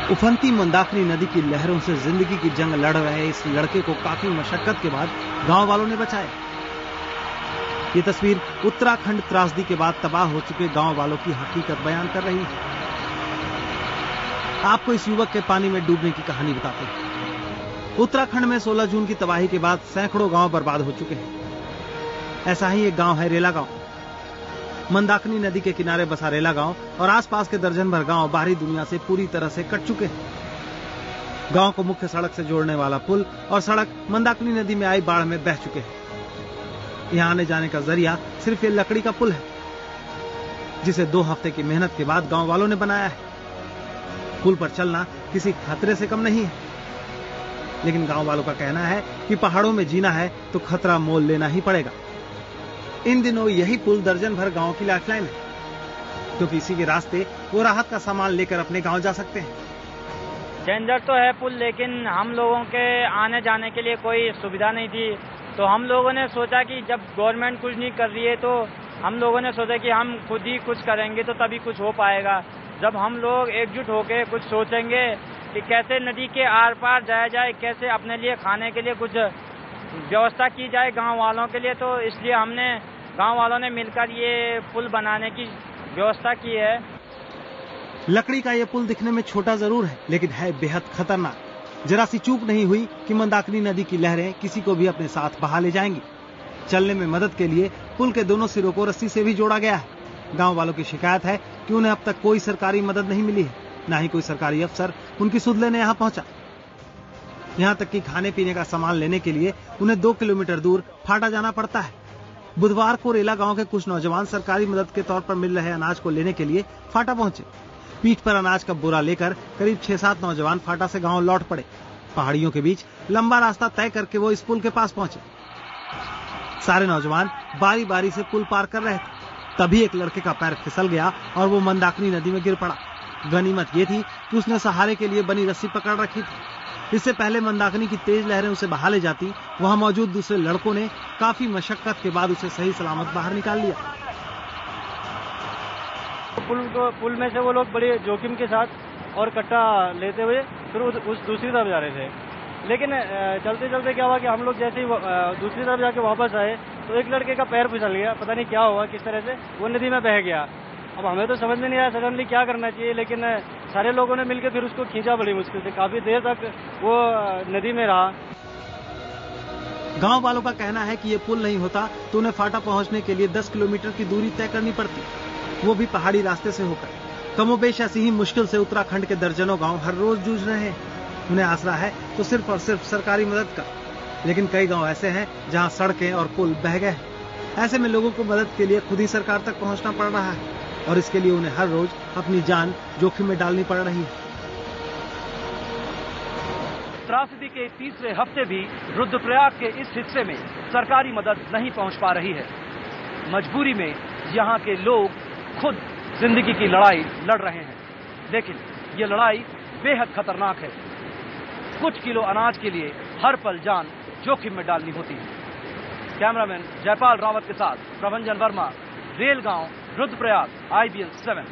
उफनती मंदाकिनी नदी की लहरों से जिंदगी की जंग लड़ रहे इस लड़के को काफी मशक्कत के बाद गांव वालों ने बचाया। ये तस्वीर उत्तराखंड त्रासदी के बाद तबाह हो चुके गांव वालों की हकीकत बयान कर रही है। आपको इस युवक के पानी में डूबने की कहानी बताते हैं। उत्तराखंड में 16 जून की तबाही के बाद सैकड़ों गांव बर्बाद हो चुके हैं। ऐसा ही एक गांव है रेला गांव। मंदाकिनी नदी के किनारे बसा रेला गांव और आसपास के दर्जन भर गांव बाहरी दुनिया से पूरी तरह से कट चुके हैं। गांव को मुख्य सड़क से जोड़ने वाला पुल और सड़क मंदाकिनी नदी में आई बाढ़ में बह चुके हैं। यहां आने जाने का जरिया सिर्फ ये लकड़ी का पुल है, जिसे 2 हफ्ते की मेहनत के बाद गांव वालों ने बनाया है। पुल पर चलना किसी खतरे से कम नहीं है, लेकिन गांव वालों का कहना है कि पहाड़ों में जीना है तो खतरा मोल लेना ही पड़ेगा। इन दिनों यही पुल दर्जन भर गांव की लाइफलाइन है, क्योंकि इसी के रास्ते वो राहत का सामान लेकर अपने गांव जा सकते हैं। डेंजर तो है पुल, लेकिन हम लोगों के आने जाने के लिए कोई सुविधा नहीं थी, तो हम लोगों ने सोचा कि जब गवर्नमेंट कुछ नहीं कर रही है तो हम लोगों ने सोचा कि हम खुद ही कुछ करेंगे तो तभी कुछ हो पाएगा। जब हम लोग एकजुट होकर कुछ सोचेंगे कि कैसे नदी के आर पार जाया जाए, कैसे अपने लिए खाने के लिए कुछ व्यवस्था की जाए गांव वालों के लिए, तो इसलिए हमने गांव वालों ने मिलकर ये पुल बनाने की व्यवस्था की है। लकड़ी का ये पुल दिखने में छोटा जरूर है, लेकिन है बेहद खतरनाक। जरा सी चूक नहीं हुई कि मंदाकिनी नदी की लहरें किसी को भी अपने साथ बहा ले जाएंगी। चलने में मदद के लिए पुल के दोनों सिरों को रस्सी से भी जोड़ा गया है। गांव वालों की शिकायत है कि उन्हें अब तक कोई सरकारी मदद नहीं मिली है, न ही कोई सरकारी अफसर उनकी सुध लेने यहाँ पहुंचा। यहाँ तक कि खाने पीने का सामान लेने के लिए उन्हें 2 किलोमीटर दूर फाटा जाना पड़ता है। बुधवार को रेला गांव के कुछ नौजवान सरकारी मदद के तौर पर मिल रहे अनाज को लेने के लिए फाटा पहुंचे। पीठ पर अनाज का बोरा लेकर करीब 6-7 नौजवान फाटा से गांव लौट पड़े। पहाड़ियों के बीच लंबा रास्ता तय करके वो इस पुल के पास पहुंचे। सारे नौजवान बारी बारी से पुल पार कर रहे थे, तभी एक लड़के का पैर फिसल गया और वो मंदाकिनी नदी में गिर पड़ा। गनीमत ये थी कि उसने सहारे के लिए बनी रस्सी पकड़ रखी थी। इससे पहले मंदाकिनी की तेज लहरें उसे बहा ले जाती, वहां मौजूद दूसरे लड़कों ने काफी मशक्कत के बाद उसे सही सलामत बाहर निकाल लिया। पुल में से वो लोग बड़े जोखिम के साथ और कट्टा लेते हुए फिर उस दूसरी तरफ जा रहे थे, लेकिन चलते चलते क्या हुआ कि हम लोग जैसे ही दूसरी तरफ जाके वापस आए तो एक लड़के का पैर फिसल गया। पता नहीं क्या हुआ, किस तरह से वो नदी में बह गया। अब हमें तो समझ में नहीं आया सडनली क्या करना चाहिए, लेकिन सारे लोगों ने मिलकर फिर उसको खींचा बड़ी मुश्किल से। काफी देर तक वो नदी में रहा। गांव वालों का कहना है कि ये पुल नहीं होता तो उन्हें फाटा पहुंचने के लिए 10 किलोमीटर की दूरी तय करनी पड़ती, वो भी पहाड़ी रास्ते से होकर। कमोबेश ऐसी ही मुश्किल से उत्तराखंड के दर्जनों गांव हर रोज जूझ रहे हैं। उन्हें आसरा है तो सिर्फ और सिर्फ सरकारी मदद का, लेकिन कई गांव ऐसे हैं जहां सड़कें और पुल बह गए हैं। ऐसे में लोगों को मदद के लिए खुद ही सरकार तक पहुंचना पड़ रहा है और इसके लिए उन्हें हर रोज अपनी जान जोखिम में डालनी पड़ रही है। त्रासदी के तीसरे हफ्ते भी रुद्रप्रयाग के इस हिस्से में सरकारी मदद नहीं पहुंच पा रही है। मजबूरी में यहाँ के लोग खुद जिंदगी की लड़ाई लड़ रहे हैं, लेकिन ये लड़ाई बेहद खतरनाक है। कुछ किलो अनाज के लिए हर पल जान जोखिम में डालनी होती है। कैमरामैन जयपाल रावत के साथ प्रभंजन वर्मा, रेल गांव, रुद्रप्रयाग, IBN 7।